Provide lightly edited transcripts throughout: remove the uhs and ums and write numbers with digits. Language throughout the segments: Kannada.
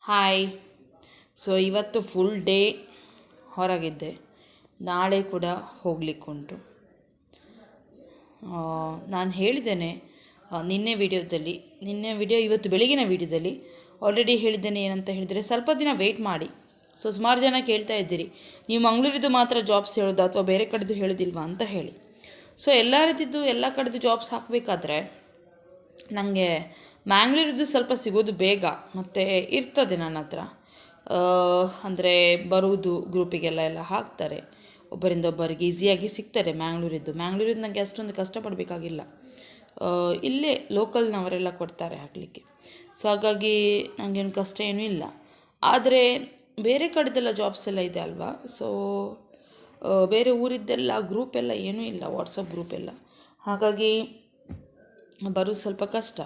ಹಾಯ್. ಸೊ ಇವತ್ತು ಫುಲ್ ಡೇ ಹೊರಗಿದ್ದೆ. ನಾಳೆ ಕೂಡ ಹೋಗ್ಲಿಕ್ಕುಂಟು. ನಾನು ಹೇಳಿದ್ದೇನೆ ನಿನ್ನೆ ವಿಡಿಯೋ ಇವತ್ತು ಬೆಳಗಿನ ವಿಡಿಯೋದಲ್ಲಿ ಆಲ್ರೆಡಿ ಹೇಳಿದ್ದೇನೆ. ಏನಂತ ಹೇಳಿದರೆ, ಸ್ವಲ್ಪ ದಿನ ವೆಯ್ಟ್ ಮಾಡಿ. ಸೊ ಸುಮಾರು ಜನ ಕೇಳ್ತಾ ಇದ್ದೀರಿ, ನೀವು ಮಂಗಳೂರಿದ್ದು ಮಾತ್ರ ಜಾಬ್ಸ್ ಹೇಳೋದು ಅಥವಾ ಬೇರೆ ಕಡೆದು ಹೇಳೋದಿಲ್ವಾ ಅಂತ ಹೇಳಿ. ಸೊ ಎಲ್ಲ ರೀತಿದ್ದು ಎಲ್ಲ ಕಡೆದು ಜಾಬ್ಸ್ ಹಾಕಬೇಕಾದ್ರೆ ನನಗೆ ಮ್ಯಾಂಗ್ಳೂರಿದ್ದು ಸ್ವಲ್ಪ ಸಿಗೋದು ಬೇಗ ಮತ್ತು ಇರ್ತದೆ ನನ್ನ ಹತ್ರ. ಅಂದರೆ ಬರುವುದು ಗ್ರೂಪಿಗೆಲ್ಲ ಹಾಕ್ತಾರೆ, ಒಬ್ಬರಿಂದ ಒಬ್ಬರಿಗೆ ಈಸಿಯಾಗಿ ಸಿಗ್ತಾರೆ. ಮ್ಯಾಂಗ್ಳೂರಿದ್ದು ನನಗೆ ಅಷ್ಟೊಂದು ಕಷ್ಟಪಡಬೇಕಾಗಿಲ್ಲ. ಇಲ್ಲೇ ಲೋಕಲ್ನವರೆಲ್ಲ ಕೊಡ್ತಾರೆ ಹಾಕಲಿಕ್ಕೆ. ಸೊ ಹಾಗಾಗಿ ನನಗೇನು ಕಷ್ಟ ಏನೂ ಇಲ್ಲ. ಆದರೆ ಬೇರೆ ಕಡೆದೆಲ್ಲ ಜಾಬ್ಸ್ ಎಲ್ಲ ಇದೆ ಅಲ್ವಾ. ಸೊ ಬೇರೆ ಊರಿದ್ದೆಲ್ಲ ಗ್ರೂಪೆಲ್ಲ ಏನೂ ಇಲ್ಲ, ವಾಟ್ಸಪ್ ಗ್ರೂಪೆಲ್ಲ. ಹಾಗಾಗಿ ಬರೋದು ಸ್ವಲ್ಪ ಕಷ್ಟ.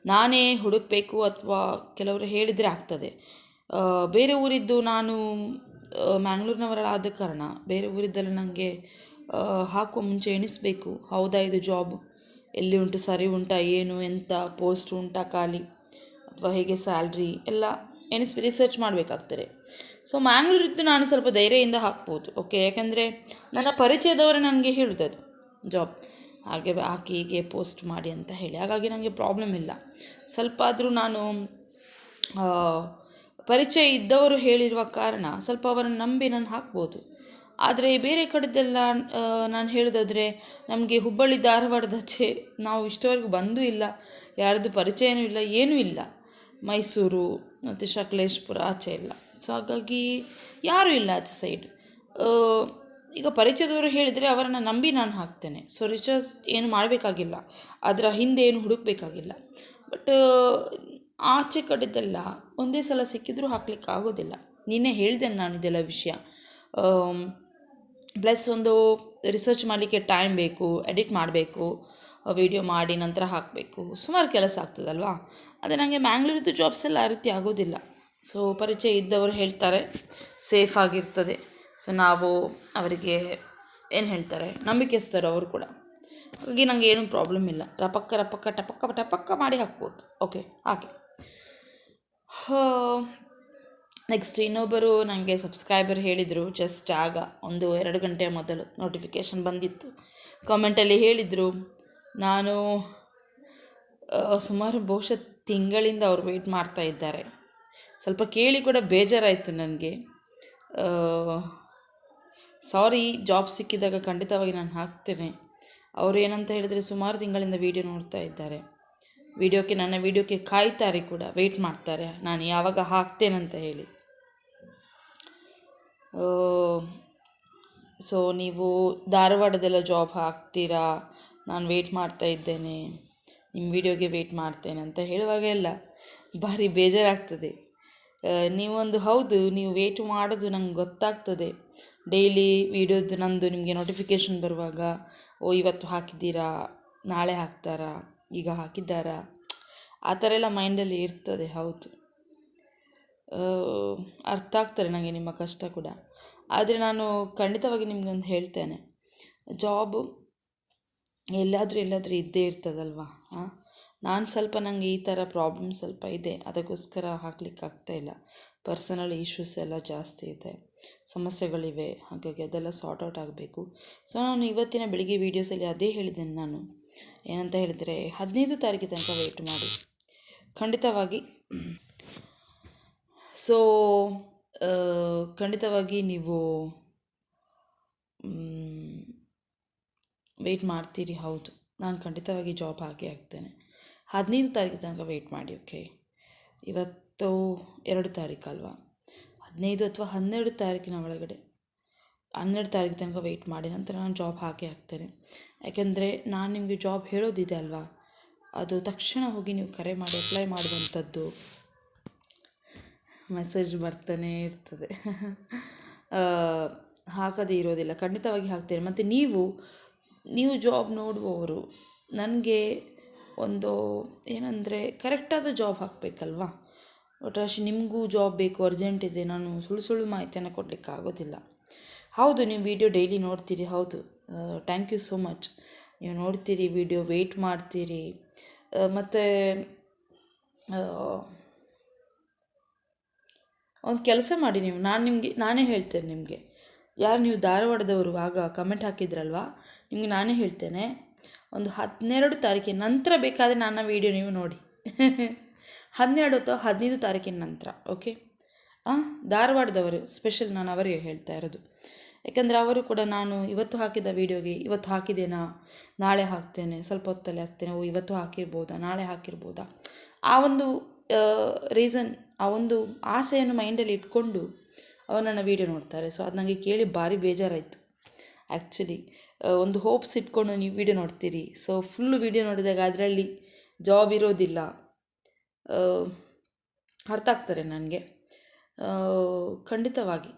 ನಾನೇ ಹುಡುಕಬೇಕು ಅಥವಾ ಕೆಲವರು ಹೇಳಿದರೆ ಆಗ್ತದೆ. ಬೇರೆ ಊರಿದ್ದು ನಾನು ಮ್ಯಾಂಗ್ಳೂರಿನವರಾದ ಕಾರಣ ಬೇರೆ ಊರಿದ್ದೆಲ್ಲ ನನಗೆ ಹಾಕುವ ಮುಂಚೆ ಎಣಿಸಬೇಕು, ಹೌದಾ ಇದು ಜಾಬ್ ಎಲ್ಲಿ ಉಂಟು, ಸರಿ ಉಂಟಾ, ಏನು ಎಂಥ ಪೋಸ್ಟ್ ಉಂಟಾ ಖಾಲಿ, ಅಥವಾ ಹೇಗೆ ಸ್ಯಾಲ್ರಿ ಎಲ್ಲ ರಿಸರ್ಚ್ ಮಾಡಬೇಕಾಗ್ತದೆ. ಸೊ ಮ್ಯಾಂಗ್ಳೂರಿದ್ದು ನಾನು ಸ್ವಲ್ಪ ಧೈರ್ಯದಿಂದ ಹಾಕ್ಬೋದು. ಓಕೆ, ಯಾಕೆಂದರೆ ನನ್ನ ಪರಿಚಯದವರು ನನಗೆ ಹೇಳುವುದು ಜಾಬ್ ಹಾಗೆ ಹಾಕಿ ಹೀಗೆ ಪೋಸ್ಟ್ ಮಾಡಿ ಅಂತ ಹೇಳಿ. ಹಾಗಾಗಿ ನನಗೆ ಪ್ರಾಬ್ಲಮ್ ಇಲ್ಲ. ಸ್ವಲ್ಪ ಆದರೂ ನಾನು ಪರಿಚಯ ಇದ್ದವರು ಹೇಳಿರುವ ಕಾರಣ ಸ್ವಲ್ಪ ಅವರನ್ನು ನಂಬಿ ನಾನು ಹಾಕ್ಬೋದು. ಆದರೆ ಬೇರೆ ಕಡೆದೆಲ್ಲ ನಾನು ಹೇಳೋದಾದರೆ, ನಮಗೆ ಹುಬ್ಬಳ್ಳಿ ಧಾರವಾಡದಾಚೆ ನಾವು ಇಷ್ಟವರೆಗೂ ಬಂದೂ ಇಲ್ಲ, ಯಾರದ್ದು ಪರಿಚಯನೂ ಇಲ್ಲ, ಏನೂ ಇಲ್ಲ. ಮೈಸೂರು ಮತ್ತು ಸಕಲೇಶ್ಪುರ ಆಚೆ ಇಲ್ಲ. ಸೊ ಹಾಗಾಗಿ ಯಾರೂ ಇಲ್ಲ ಆಚೆ ಸೈಡ್. ಈಗ ಪರಿಚಯದವರು ಹೇಳಿದರೆ ಅವರನ್ನು ನಂಬಿ ನಾನು ಹಾಕ್ತೇನೆ. ಸೊ ರಿಸರ್ಚ್ ಏನು ಮಾಡಬೇಕಾಗಿಲ್ಲ, ಅದರ ಹಿಂದೆ ಏನು ಹುಡುಕಬೇಕಾಗಿಲ್ಲ. ಬಟ್ ಆಚೆ ಕಡೆದೆಲ್ಲ ಒಂದೇ ಸಲ ಸಿಕ್ಕಿದ್ರೂ ಹಾಕ್ಲಿಕ್ಕೆ ಆಗೋದಿಲ್ಲ. ನಿನ್ನೆ ಹೇಳಿದ್ದೇನೆ ನಾನು ಇದೆಲ್ಲ ವಿಷಯ. ಪ್ಲಸ್ ಒಂದು ರಿಸರ್ಚ್ ಮಾಡಲಿಕ್ಕೆ ಟೈಮ್ ಬೇಕು, ಎಡಿಟ್ ಮಾಡಬೇಕು, ವಿಡಿಯೋ ಮಾಡಿ ನಂತರ ಹಾಕಬೇಕು, ಸುಮಾರು ಕೆಲಸ ಆಗ್ತದಲ್ವಾ. ಅದೇ ನನಗೆ ಮ್ಯಾಂಗ್ಳೂರಿದ್ದು ಜಾಬ್ಸ್ ಎಲ್ಲ ಆ ರೀತಿ ಆಗೋದಿಲ್ಲ. ಸೊ ಪರಿಚಯ ಇದ್ದವರು ಹೇಳ್ತಾರೆ, ಸೇಫ್ ಆಗಿರ್ತದೆ. ಸೊ ನಾವು ಅವರಿಗೆ ಏನು ಹೇಳ್ತಾರೆ, ನಂಬಿಕೆಸ್ತರು ಅವರು ಕೂಡ. ಹಾಗಾಗಿ ನನಗೆ ಏನೂ ಪ್ರಾಬ್ಲಮ್ ಇಲ್ಲ. ರಪಕ್ಕ ರಪಕ್ಕ ಟಪಕ್ಕ ಟಪಕ್ಕ ಮಾಡಿ ಹಾಕ್ಬೋದು. ಓಕೆ, ಹಾಗೆ. ನೆಕ್ಸ್ಟ್ ಇನ್ನೊಬ್ಬರು ನನಗೆ ಸಬ್ಸ್ಕ್ರೈಬರ್ ಹೇಳಿದರು, ಜಸ್ಟ್ ಆಗ 1-2 ಗಂಟೆಯ ಮೊದಲು ನೋಟಿಫಿಕೇಷನ್ ಬಂದಿತ್ತು. ಕಾಮೆಂಟಲ್ಲಿ ಹೇಳಿದರು, ನಾನು ಸುಮಾರು ಬಹುಶಃ ತಿಂಗಳಿಂದ ಅವರು ವೆಯ್ಟ್ ಮಾಡ್ತಾ ಇದ್ದಾರೆ. ಸ್ವಲ್ಪ ಕೇಳಿ ಕೂಡ ಬೇಜಾರಾಯಿತು ನನಗೆ. ಸಾರಿ, ಜಾಬ್ ಸಿಕ್ಕಿದಾಗ ಖಂಡಿತವಾಗಿ ನಾನು ಹಾಕ್ತೇನೆ. ಅವರು ಏನಂತ ಹೇಳಿದರೆ, ಸುಮಾರು ತಿಂಗಳಿಂದ ವೀಡಿಯೋ ನೋಡ್ತಾ ಇದ್ದಾರೆ, ನನ್ನ ವೀಡಿಯೋಕ್ಕೆ ಕಾಯ್ತಾರೆ ಕೂಡ, ವೆಯ್ಟ್ ಮಾಡ್ತಾರೆ ನಾನು ಯಾವಾಗ ಹಾಕ್ತೇನಂತ ಹೇಳಿ. ಸೊ ನೀವು ಧಾರವಾಡದೆಲ್ಲ ಜಾಬ್ ಹಾಕ್ತೀರಾ, ನಾನು ವೆಯ್ಟ್ ಮಾಡ್ತಾ ಇದ್ದೇನೆ, ನಿಮ್ಮ ವೀಡಿಯೋಗೆ ವೆಯ್ಟ್ ಮಾಡ್ತೇನೆ ಅಂತ ಹೇಳುವಾಗ ಎಲ್ಲ ಭಾರಿ ಬೇಜಾರಾಗ್ತದೆ. ನೀವೊಂದು ಹೌದು, ನೀವು ವೆಯ್ಟ್ ಮಾಡೋದು ನಂಗೆ ಗೊತ್ತಾಗ್ತದೆ. ಡೈಲಿ ವೀಡಿಯೋದು ನಂದು ನಿಮಗೆ ನೋಟಿಫಿಕೇಷನ್ ಬರುವಾಗ, ಓ ಇವತ್ತು ಹಾಕಿದ್ದೀರಾ, ನಾಳೆ ಹಾಕ್ತಾರಾ, ಈಗ ಹಾಕಿದ್ದಾರಾ, ಆ ಥರ ಎಲ್ಲ ಮೈಂಡಲ್ಲಿ ಇರ್ತದೆ. ಹೌದು, ಅರ್ಥ ಆಗ್ತಾರೆ ನನಗೆ ನಿಮ್ಮ ಕಷ್ಟ ಕೂಡ. ಆದರೆ ನಾನು ಖಂಡಿತವಾಗಿ ನಿಮಗೊಂದು ಹೇಳ್ತೇನೆ, ಜಾಬು ಎಲ್ಲಾದರೂ ಇದ್ದೇ ಇರ್ತದಲ್ವ. ನಾನು ಸ್ವಲ್ಪ ನನಗೆ ಈ ಥರ ಪ್ರಾಬ್ಲಮ್ ಸ್ವಲ್ಪ ಇದೆ, ಅದಕ್ಕೋಸ್ಕರ ಹಾಕ್ಲಿಕ್ಕೆ ಆಗ್ತಾಯಿಲ್ಲ. ಪರ್ಸನಲ್ ಇಶ್ಯೂಸ್ ಎಲ್ಲ ಜಾಸ್ತಿ ಇದೆ, ಸಮಸ್ಯೆಗಳಿವೆ. ಹಾಗಾಗಿ ಅದೆಲ್ಲ ಸಾರ್ಟ್ ಔಟ್ ಆಗಬೇಕು. ಸೊ ನಾನು ಇವತ್ತಿನ ಬೆಳಿಗ್ಗೆ ವೀಡಿಯೋಸಲ್ಲಿ ಅದೇ ಹೇಳಿದ್ದೇನೆ. ನಾನು ಏನಂತ ಹೇಳಿದರೆ, 15 ತಾರೀಕು ತನಕ ವೆಯ್ಟ್ ಮಾಡಿ ಖಂಡಿತವಾಗಿ. ಸೊ ಖಂಡಿತವಾಗಿ ನೀವು ವೆಯ್ಟ್ ಮಾಡ್ತೀರಿ. ಹೌದು, ನಾನು ಖಂಡಿತವಾಗಿ ಜಾಬ್ ಹಾಕಿ ಆಗ್ತೇನೆ. 15 ತಾರೀಕು ತನಕ ವೆಯ್ಟ್ ಮಾಡಿ. ಓಕೆ, ಇವತ್ತು 2 ತಾರೀಕು ಅಲ್ವಾ, 15 ಅಥವಾ 12 ತಾರೀಕಿನ ಒಳಗಡೆ, 12 ತಾರೀಕು ತನಕ ವೆಯ್ಟ್ ಮಾಡಿ, ನಂತರ ನಾನು ಜಾಬ್ ಹಾಕಿ ಹಾಕ್ತೇನೆ. ಯಾಕೆಂದರೆ ನಾನು ನಿಮಗೆ ಜಾಬ್ ಹೇಳೋದಿದೆ ಅಲ್ವಾ, ಅದು ತಕ್ಷಣ ಹೋಗಿ ನೀವು ಕರೆ ಮಾಡಿ ಅಪ್ಲೈ ಮಾಡುವಂಥದ್ದು ಮೆಸೇಜ್ ಬರ್ತಾನೆ ಇರ್ತದೆ. ಹಾಕದೇ ಇರೋದಿಲ್ಲ, ಖಂಡಿತವಾಗಿ ಹಾಕ್ತೇನೆ. ಮತ್ತು ನೀವು ಜಾಬ್ ನೋಡುವವರು ನನಗೆ ಒಂದು ಏನಂದರೆ, ಕರೆಕ್ಟಾದ ಜಾಬ್ ಹಾಕಬೇಕಲ್ವಾ. ಒಟ್ಟಾರೆ ನಿಮಗೂ ಜಾಬ್ ಬೇಕು, ಅರ್ಜೆಂಟ್ ಇದೆ, ನಾನು ಸುಳ್ಳು ಮಾಹಿತಿಯನ್ನು ಕೊಡಲಿಕ್ಕೆ ಆಗೋದಿಲ್ಲ. ಹೌದು, ನೀವು ವಿಡಿಯೋ ಡೈಲಿ ನೋಡ್ತೀರಿ. ಹೌದು, ಥ್ಯಾಂಕ್ ಯು ಸೋ ಮಚ್. ನೀವು ನೋಡ್ತೀರಿ ವಿಡಿಯೋ, ವೆಯ್ಟ್ ಮಾಡ್ತೀರಿ. ಮತ್ತು ಒಂದು ಕೆಲಸ ಮಾಡಿ ನೀವು, ನಾನೇ ಹೇಳ್ತೇನೆ ನಿಮಗೆ. ಯಾರು ನೀವು ಧಾರವಾಡದವರು ಆಗ ಕಮೆಂಟ್ ಹಾಕಿದ್ರಲ್ವಾ, ನಿಮಗೆ ನಾನೇ ಹೇಳ್ತೇನೆ, ಒಂದು 12 ತಾರೀಕಿನ ನಂತರ ಬೇಕಾದರೆ ನನ್ನ ವೀಡಿಯೋ ನೀವು ನೋಡಿ. 12 ಅಥವಾ 15 ತಾರೀಕಿನ ನಂತರ, ಓಕೆ? ಧಾರವಾಡದವರು ಸ್ಪೆಷಲ್ ನಾನು ಅವರಿಗೆ ಹೇಳ್ತಾ ಇರೋದು. ಯಾಕಂದರೆ ಅವರು ಕೂಡ ನಾನು ಇವತ್ತು ಹಾಕಿದ ವೀಡಿಯೋಗೆ ಇವತ್ತು ಹಾಕಿದ್ದೇನಾ, ನಾಳೆ ಹಾಕ್ತೇನೆ, ಸ್ವಲ್ಪ ಹೊತ್ತಲ್ಲಿ ಹಾಕ್ತೇನೆ, ಇವತ್ತು ಹಾಕಿರ್ಬೋದಾ, ನಾಳೆ ಹಾಕಿರ್ಬೋದಾ, ಆ ಒಂದು ರೀಸನ್, ಆ ಒಂದು ಆಸೆಯನ್ನು ಮೈಂಡಲ್ಲಿ ಇಟ್ಕೊಂಡು ಅವರು ನನ್ನ ವೀಡಿಯೋ ನೋಡ್ತಾರೆ. ಸೊ ಅದು ನನಗೆ ಕೇಳಿ ಭಾರಿ ಬೇಜಾರಾಯಿತು ಆ್ಯಕ್ಚುಲಿ. ಒಂದು ಹೋಪ್ಸ್ ಇಟ್ಕೊಂಡು ನೀವು ವೀಡಿಯೋ ನೋಡ್ತೀರಿ, ಸೊ ಫುಲ್ಲು ವೀಡಿಯೋ ನೋಡಿದಾಗ ಅದರಲ್ಲಿ ಜಾಬ್ ಇರೋದಿಲ್ಲ, ಅರ್ಥ ಆಗ್ತಾರೆ ನನಗೆ. ಖಂಡಿತವಾಗಿ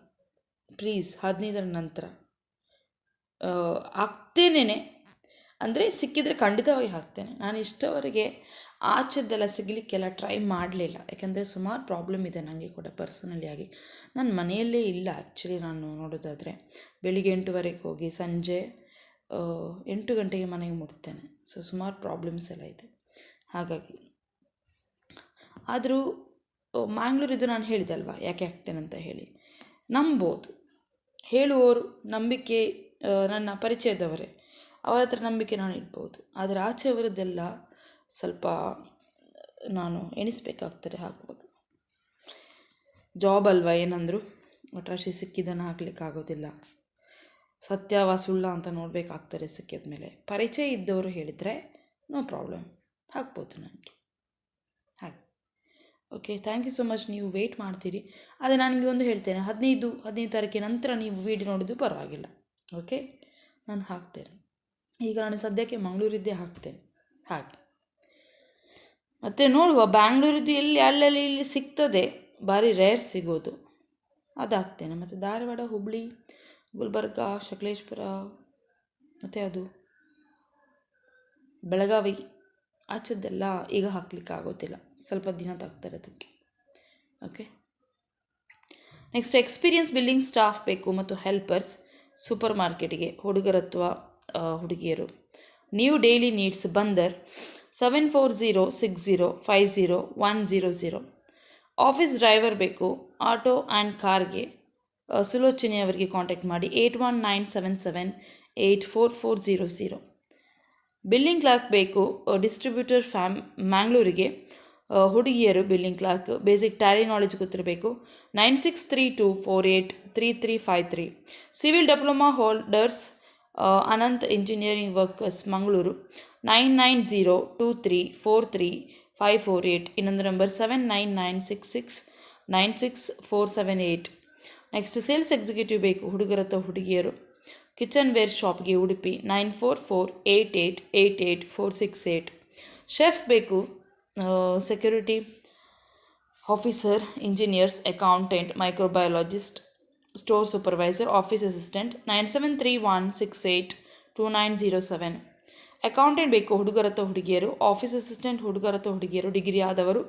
ಪ್ಲೀಸ್ 15ರ ನಂತರ ಹಾಕ್ತೇನೆ, ಅಂದರೆ ಸಿಕ್ಕಿದರೆ ಖಂಡಿತವಾಗಿ ಹಾಕ್ತೇನೆ. ನಾನು ಇಷ್ಟವರೆಗೆ ಆಚೆದ್ದೆಲ್ಲ ಸಿಗಲಿಕ್ಕೆಲ್ಲ ಟ್ರೈ ಮಾಡಲಿಲ್ಲ, ಯಾಕೆಂದರೆ ಸುಮಾರು ಪ್ರಾಬ್ಲಮ್ ಇದೆ ನನಗೆ ಕೂಡ ಪರ್ಸನಲಿ ಆಗಿ. ನಾನು ಮನೆಯಲ್ಲೇ ಇಲ್ಲ ಆ್ಯಕ್ಚುಲಿ. ನಾನು ನೋಡೋದಾದರೆ ಬೆಳಿಗ್ಗೆ 8 ಹೋಗಿ ಸಂಜೆ 8 ಗಂಟೆಗೆ ಮನೆಗೆ ಮುಟ್ತೇನೆ. ಸೊ ಸುಮಾರು ಪ್ರಾಬ್ಲಮ್ಸ್ ಎಲ್ಲ ಇದೆ. ಹಾಗಾಗಿ ಆದರೂ ಮ್ಯಾಂಗ್ಳೂರಿದ್ದು ನಾನು ಹೇಳಿದೆ ಅಲ್ವಾ ಯಾಕೆ ಹಾಕ್ತೇನೆ ಅಂತ ಹೇಳಿ, ನಂಬೋದು ಹೇಳುವವರು ನಂಬಿಕೆ, ನನ್ನ ಪರಿಚಯದವರೇ, ಅವರ ಹತ್ರ ನಂಬಿಕೆ ನಾನು ಇಡ್ಬೋದು. ಆದರೆ ಆಚೆಯವರದ್ದೆಲ್ಲ ಸ್ವಲ್ಪ ನಾನು ಎಣಿಸ್ಬೇಕಾಗ್ತದೆ ಹಾಕುವಾಗ. ಜಾಬ್ ಅಲ್ವಾ, ಏನಂದರು ಒಟ್ರಾಶಿ ಸಿಕ್ಕಿದ್ದನ್ನು ಹಾಕ್ಲಿಕ್ಕಾಗೋದಿಲ್ಲ, ಸತ್ಯವ ಸುಳ್ಳ ಅಂತ ನೋಡಬೇಕಾಗ್ತದೆ ಸಿಕ್ಕಿದ ಮೇಲೆ. ಪರಿಚಯ ಇದ್ದವರು ಹೇಳಿದರೆ ನೋ ಪ್ರಾಬ್ಲಮ್, ಹಾಕ್ಬೋದು ನನಗೆ. ಹಾಗೆ okay, thank you so much. ನೀವು ವೆಯ್ಟ್ ಮಾಡ್ತೀರಿ. ಆದರೆ ನನಗೆ ಒಂದು ಹೇಳ್ತೇನೆ, 15 ತಾರೀಕಿನ ನಂತರ ನೀವು ವೀಡಿಯೋ ನೋಡೋದು ಪರವಾಗಿಲ್ಲ, ಓಕೆ? ನಾನು ಹಾಕ್ತೇನೆ. ಈಗ ನಾನು ಸದ್ಯಕ್ಕೆ ಮಂಗಳೂರಿದ್ದೇ ಹಾಕ್ತೇನೆ. ಹಾಗೆ ಮತ್ತು ನೋಡುವ, ಬ್ಯಾಂಗ್ಳೂರಿದ್ದು ಅಲ್ಲೆಲ್ಲಿ ಇಲ್ಲಿ ಸಿಗ್ತದೆ, ಭಾರಿ ರೇರ್ ಸಿಗೋದು, ಅದು ಹಾಕ್ತೇನೆ. ಮತ್ತು ಧಾರವಾಡ, ಹುಬ್ಬಳ್ಳಿ, ಗುಲ್ಬರ್ಗ, ಸಕಲೇಶ್ಪುರ, ಮತ್ತು ಅದು ಬೆಳಗಾವಿ ಆಚೆದ್ದೆಲ್ಲ ಈಗ ಹಾಕ್ಲಿಕ್ಕೆ ಆಗೋದಿಲ್ಲ, ಸ್ವಲ್ಪ ದಿನ ತಾಗ್ತಾರೆ ಅದಕ್ಕೆ, okay? Next, experience billing staff ಬೇಕು ಮತ್ತು ಹೆಲ್ಪರ್ಸ್ ಸೂಪರ್ ಮಾರ್ಕೆಟಿಗೆ, ಹುಡುಗರು ಅಥವಾ ಹುಡುಗಿಯರು. New daily needs Bandar 7406050100. Office driver ಬೇಕು. ಆಟೋ ಆ್ಯಂಡ್ ಕಾರ್ಗೆ ಸುಲೋಚನೆ ಅವರಿಗೆ ಕಾಂಟ್ಯಾಕ್ಟ್ ಮಾಡಿ 8197784400. ಬಿಲ್ಲಿಂಗ್ ಕ್ಲಾರ್ಕ್ ಬೇಕು. ಡಿಸ್ಟ್ರಿಬ್ಯೂಟರ್ ಮ್ಯಾಂಗ್ಳೂರಿಗೆ, ಹುಡುಗಿಯರು billing clerk, basic Tally knowledge ಗೊತ್ತಿರಬೇಕು. 9632483353. Civil diploma holders Anant engineering workers Mangaluru 9902343548. ಇನ್ನೊಂದು ನಂಬರ್ 7996696478. ನೆಕ್ಸ್ಟ್, ಸೇಲ್ಸ್ ಎಕ್ಸಿಕ್ಯೂಟಿವ್ ಬೇಕು. ಹುಡುಗರು ಅಥವಾ ಹುಡುಗಿಯರು. ಕಿಚನ್ ವೇರ್ ಶಾಪ್ಗೆ ಉಡುಪಿ 9448888468. ಶೆಫ್ ಬೇಕು. Security officer, engineers, accountant, microbiologist, store supervisor, office assistant 9731682907. Accountant ಬೇಕು. ಹುಡುಗರು ಅಥವಾ ಹುಡುಗಿಯರು. ಆಫೀಸ್ ಅಸಿಸ್ಟೆಂಟ್ ಹುಡುಗರು ಅಥವಾ ಹುಡುಗಿಯರು, ಡಿಗ್ರಿ ಆದವರು,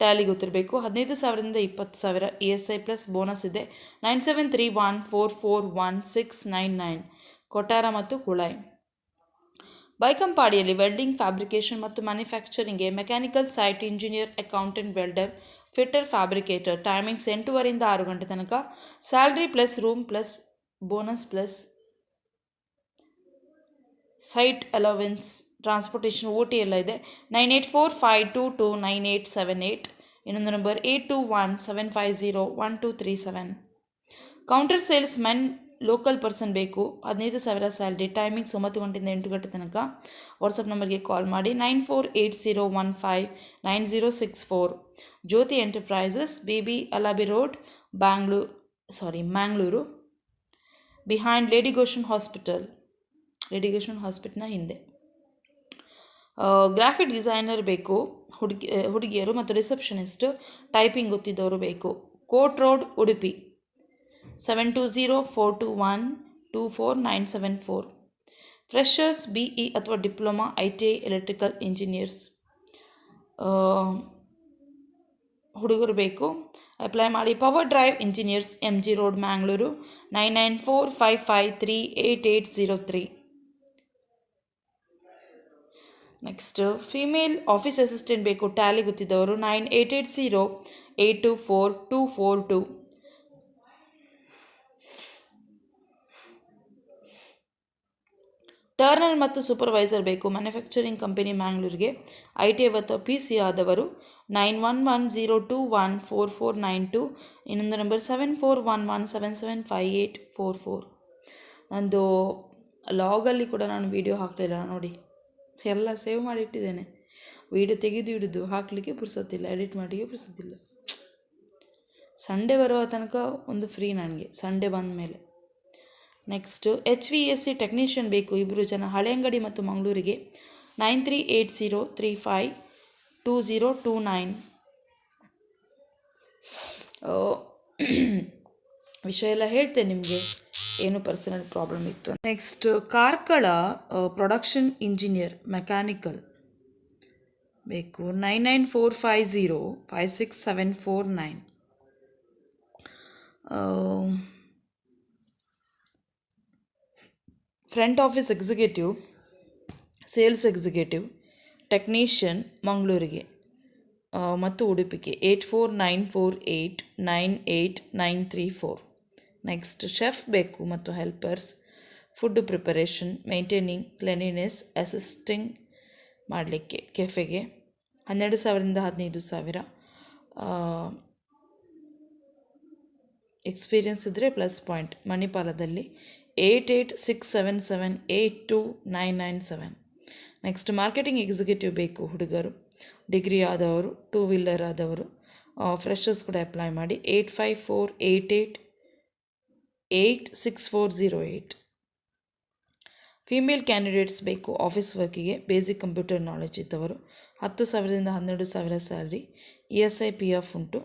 ಟ್ಯಾಲಿ ಗೊತ್ತಿರಬೇಕು. 15,000ರಿಂದ 20,000 ESI ಪ್ಲಸ್ ಬೋನಸ್ ಇದೆ. 9731441699. ಕೊಟ್ಟಾರ ಮತ್ತು ಕುಳಾಯಿ. ಬೈಕಂಪಾಡಿಯಲ್ಲಿ ವೆಲ್ಡಿಂಗ್, ಫ್ಯಾಬ್ರಿಕೇಷನ್ ಮತ್ತು ಮ್ಯಾನುಫ್ಯಾಕ್ಚರಿಂಗ್ಗೆ mechanical site engineer, accountant, welder, fitter, fabricator. Timings 8:30ರಿಂದ 6 ಗಂಟೆ ತನಕ. Salary plus room plus bonus plus site allowance, transportation, OT ಎಲ್ಲ ಇದೆ. 9845229878. ಇನ್ನೊಂದು number 8217501237. Counter sales men, local person ಬೇಕು. 15,000 ಸ್ಯಾಲ್ರಿ. ಟೈಮಿಂಗ್ಸ್ 9 ಗಂಟೆಯಿಂದ 8 ಗಂಟೆ ತನಕ. ವಾಟ್ಸಪ್ ನಂಬರ್ಗೆ ಕಾಲ್ ಮಾಡಿ 9480159064. ಜ್ಯೋತಿ ಎಂಟರ್ಪ್ರೈಸಸ್, BB ಅಲಾಬಿ ರೋಡ್, ಮ್ಯಾಂಗ್ಳೂರು, ಬಿಹೈಂಡ್ ಲೇಡಿಗೋಷನ್ ಹಾಸ್ಪಿಟಲ್ನ ಹಿಂದೆ. ಗ್ರಾಫಿಕ್ ಡಿಸೈನರ್ ಬೇಕು. ಹುಡುಗಿಯರು ಮತ್ತು ರಿಸೆಪ್ಷನಿಸ್ಟ್, ಟೈಪಿಂಗ್ ಗೊತ್ತಿದ್ದವರು ಬೇಕು. Court road, Udupi 7204212494. Freshers, BE ಅಥವಾ ಡಿಪ್ಲೊಮಾ, ITI, ಎಲೆಕ್ಟ್ರಿಕಲ್ ಇಂಜಿನಿಯರ್ಸ್ ಹುಡುಗರು ಬೇಕು. ಅಪ್ಲೈ ಮಾಡಿ. Power drive engineers, MG road, Mangalore 9945538803. Next female office assistant ಬೇಕು, ಟ್ಯಾಲಿ ಗೊತ್ತಿದ್ದವರು 9880824242. ಟರ್ನರ್ ಮತ್ತು ಸೂಪರ್ವೈಸರ್ ಬೇಕು, ಮ್ಯಾನುಫ್ಯಾಕ್ಚರಿಂಗ್ ಕಂಪನಿ ಮ್ಯಾಂಗ್ಳೂರಿಗೆ, IT ಅಥವಾ PC ಆದವರು 9110214492. ಇನ್ನೊಂದು ನಂಬರ್ 7411775844. ನಂದು ಲಾಗಲ್ಲಿ ಕೂಡ ನಾನು ವೀಡಿಯೋ ಹಾಕಲಿಲ್ಲ ನೋಡಿ, ಎಲ್ಲ ಸೇವ್ ಮಾಡಿ ಇಟ್ಟಿದ್ದೇನೆ. ವೀಡಿಯೋ ತೆಗೆದು ಹಿಡಿದು ಹಾಕಲಿಕ್ಕೆ ಪುರ್ಸೊತ್ತಿಲ್ಲ, ಎಡಿಟ್ ಮಾಡಲಿಕ್ಕೆ ಪುರ್ಸೊತ್ತಿಲ್ಲ. ಸಂಡೇ ಬರುವ ತನಕ ಒಂದು ಫ್ರೀ ನನಗೆ, ಸಂಡೇ ಬಂದ ಮೇಲೆ. ನೆಕ್ಸ್ಟು HVAC ಟೆಕ್ನಿಷಿಯನ್ ಬೇಕು, 2 ಜನ, ಹಳೆಯಂಗಡಿ ಮತ್ತು ಮಂಗಳೂರಿಗೆ, 9380352029. ವಿಷಯ ಎಲ್ಲ ಹೇಳ್ತೇನೆ ನಿಮಗೆ, ಏನು ಪರ್ಸನಲ್ ಪ್ರಾಬ್ಲಮ್ ಇತ್ತು. Next Karkala production engineer mechanical ಬೇಕು, 9945056749. Front office executive, sales executive, technician ಮಂಗಳೂರಿಗೆ ಮತ್ತು ಉಡುಪಿಗೆ, 8494898934. ನೆಕ್ಸ್ಟ್ ಶೆಫ್ ಬೇಕು ಮತ್ತು helpers, food preparation, maintaining, cleanliness, assisting ಮಾಡಲಿಕ್ಕೆ ಕೆಫೆಗೆ, 12,000ರಿಂದ 15,000. ಎಕ್ಸ್ಪೀರಿಯನ್ಸ್ ಇದ್ದರೆ ಪ್ಲಸ್ ಪಾಯಿಂಟ್. ಮಣಿಪಾಲದಲ್ಲಿ 8867782997. ನೆಕ್ಸ್ಟ್ ಮಾರ್ಕೆಟಿಂಗ್ ಎಕ್ಸಿಕ್ಯೂಟಿವ್ ಬೇಕು ಹುಡುಗರು, ಡಿಗ್ರಿ ಆದವರು, 2 ವೀಲರ್ ಆದವರು, ಫ್ರೆಶರ್ಸ್ ಕೂಡ ಅಪ್ಲೈ ಮಾಡಿ, 8548886408. ಫೀಮೇಲ್ ಕ್ಯಾಂಡಿಡೇಟ್ಸ್ ಬೇಕು ಆಫೀಸ್ ವರ್ಕಿಗೆ, ಬೇಸಿಕ್ ಕಂಪ್ಯೂಟರ್ ನಾಲೆಜ್ ಇದ್ದವರು, 10,000ರಿಂದ 12,000 ಸ್ಯಾಲ್ರಿ, ESI PF ಉಂಟು.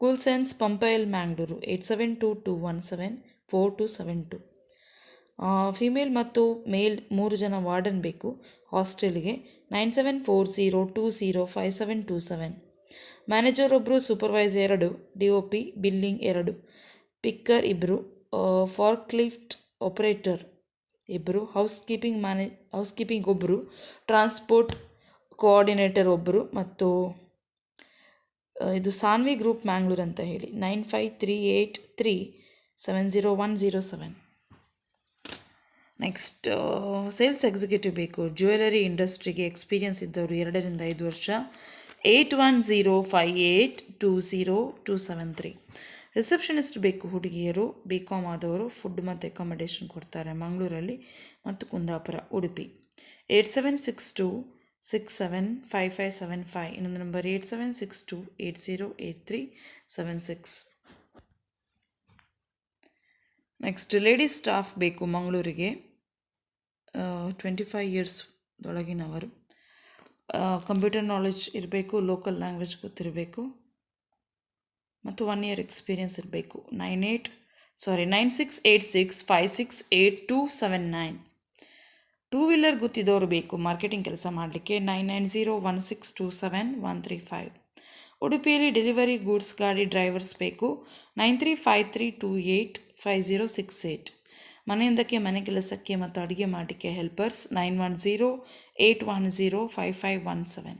Cool signs Pumpwell Mangalore, 8722174272. Female ಮತ್ತು ಮೇಲ್ 3 ಜನ ವಾರ್ಡನ್ ಬೇಕು ಹಾಸ್ಟೆಲ್ಗೆ, 9740205727. ಮ್ಯಾನೇಜರ್ ಒಬ್ಬರು, supervisor 2, DOP billing 2, picker 2, forklift operator 2, housekeeping 1, transport coordinator 1. ಮತ್ತು ಇದು ಸಾನ್ವಿ ಗ್ರೂಪ್ ಮ್ಯಾಂಗ್ಳೂರ್ ಅಂತ ಹೇಳಿ, 9538370107. ನೆಕ್ಸ್ಟ್ ಸೇಲ್ಸ್ ಎಕ್ಸಿಕ್ಯೂಟಿವ್ ಬೇಕು, ಜ್ಯುವೆಲರಿ ಇಂಡಸ್ಟ್ರಿಗೆ ಎಕ್ಸ್ಪೀರಿಯನ್ಸ್ ಇದ್ದವರು, 2ರಿಂದ 5 ವರ್ಷ, 8105820273. ರಿಸೆಪ್ಷನಿಸ್ಟ್ ಬೇಕು ಹುಡುಗಿಯರು, BCom ಆದವರು, ಫುಡ್ ಮತ್ತು ಅಕಾಮಡೇಷನ್ ಕೊಡ್ತಾರೆ ಮಂಗಳೂರಲ್ಲಿ ಮತ್ತು ಕುಂದಾಪುರ, ಉಡುಪಿ, 8762675575. ಇನ್ನೊಂದು ನಂಬರ್ 8762808376. ನೆಕ್ಸ್ಟ್ ಲೇಡೀಸ್ ಸ್ಟಾಫ್ ಬೇಕು ಮಂಗಳೂರಿಗೆ, 25 ಇಯರ್ಸ್ ಒಳಗಿನವರು, ಕಂಪ್ಯೂಟರ್ ನಾಲೆಜ್ ಇರಬೇಕು, ಲೋಕಲ್ ಲ್ಯಾಂಗ್ವೇಜ್ ಗೊತ್ತಿರಬೇಕು ಮತ್ತು 1 ಇಯರ್ ಎಕ್ಸ್ಪೀರಿಯನ್ಸ್ ಇರಬೇಕು. 9686568279. 2 ವೀಲರ್ ಗೊತ್ತಿದ್ದವರು ಬೇಕು ಮಾರ್ಕೆಟಿಂಗ್ ಕೆಲಸ ಮಾಡಲಿಕ್ಕೆ, 9901627135. ಉಡುಪಿಯಲ್ಲಿ ಡೆಲಿವರಿ ಗೂಡ್ಸ್ ಗಾಡಿ ಡ್ರೈವರ್ಸ್ ಬೇಕು, 9353285068. ಮನೆಯೊಂದಕ್ಕೆ ಮನೆ ಕೆಲಸಕ್ಕೆ ಮತ್ತು ಅಡುಗೆ ಮಾಡಲಿಕ್ಕೆ ಹೆಲ್ಪರ್ಸ್, 9108105517.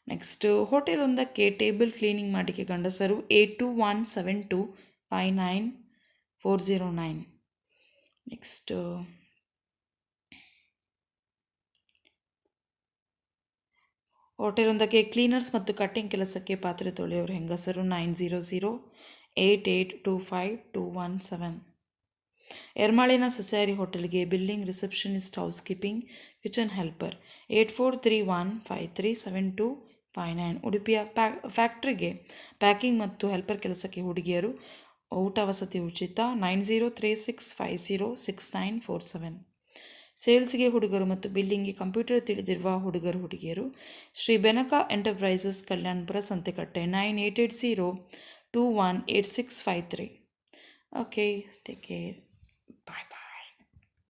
ನೆಕ್ಸ್ಟ್ ಹೋಟೆಲ್ ಒಂದಕ್ಕೆ ಟೇಬಲ್ ಕ್ಲೀನಿಂಗ್ ಮಾಡಲಿಕ್ಕೆ ಗಂಡಸರು, 8217259409. ನೆಕ್ಸ್ಟ್ ಹೋಟೆಲ್ ಒಂದಕ್ಕೆ ಕ್ಲೀನರ್ಸ್ ಮತ್ತು ಕಟ್ಟಿಂಗ್ ಕೆಲಸಕ್ಕೆ ಪಾತ್ರೆ ತೊಳೆಯೋರು ಹೆಂಗಸರು, 9008825217. ಎರ್ಮಾಳಿನ ಸಸ್ಯಾರಿ ಹೋಟೆಲ್ಗೆ ಬಿಲ್ಲಿಂಗ್, ರಿಸೆಪ್ಷನಿಸ್ಟ್, ಹೌಸ್ಕೀಪಿಂಗ್, ಕಿಚನ್ ಹೆಲ್ಪರ್, 8431537259. ಉಡುಪಿಯ ಫ್ಯಾಕ್ಟ್ರಿಗೆ ಪ್ಯಾಕಿಂಗ್ ಮತ್ತು ಹೆಲ್ಪರ್ ಕೆಲಸಕ್ಕೆ ಹುಡುಗಿಯರು, ಊಟ ವಸತಿ ಉಚಿತ, 9036506947. ಸೇಲ್ಸ್ಗೆ ಹುಡುಗರು ಮತ್ತು ಬಿಲ್ಲಿಂಗ್ಗೆ ಕಂಪ್ಯೂಟರ್ ತಿಳಿದಿರುವ ಹುಡುಗಿಯರು, Shri Benaka enterprises, Kalyanpura, Santhekatte, 9880218653. Okay, take care, bye ಬಾಯ್.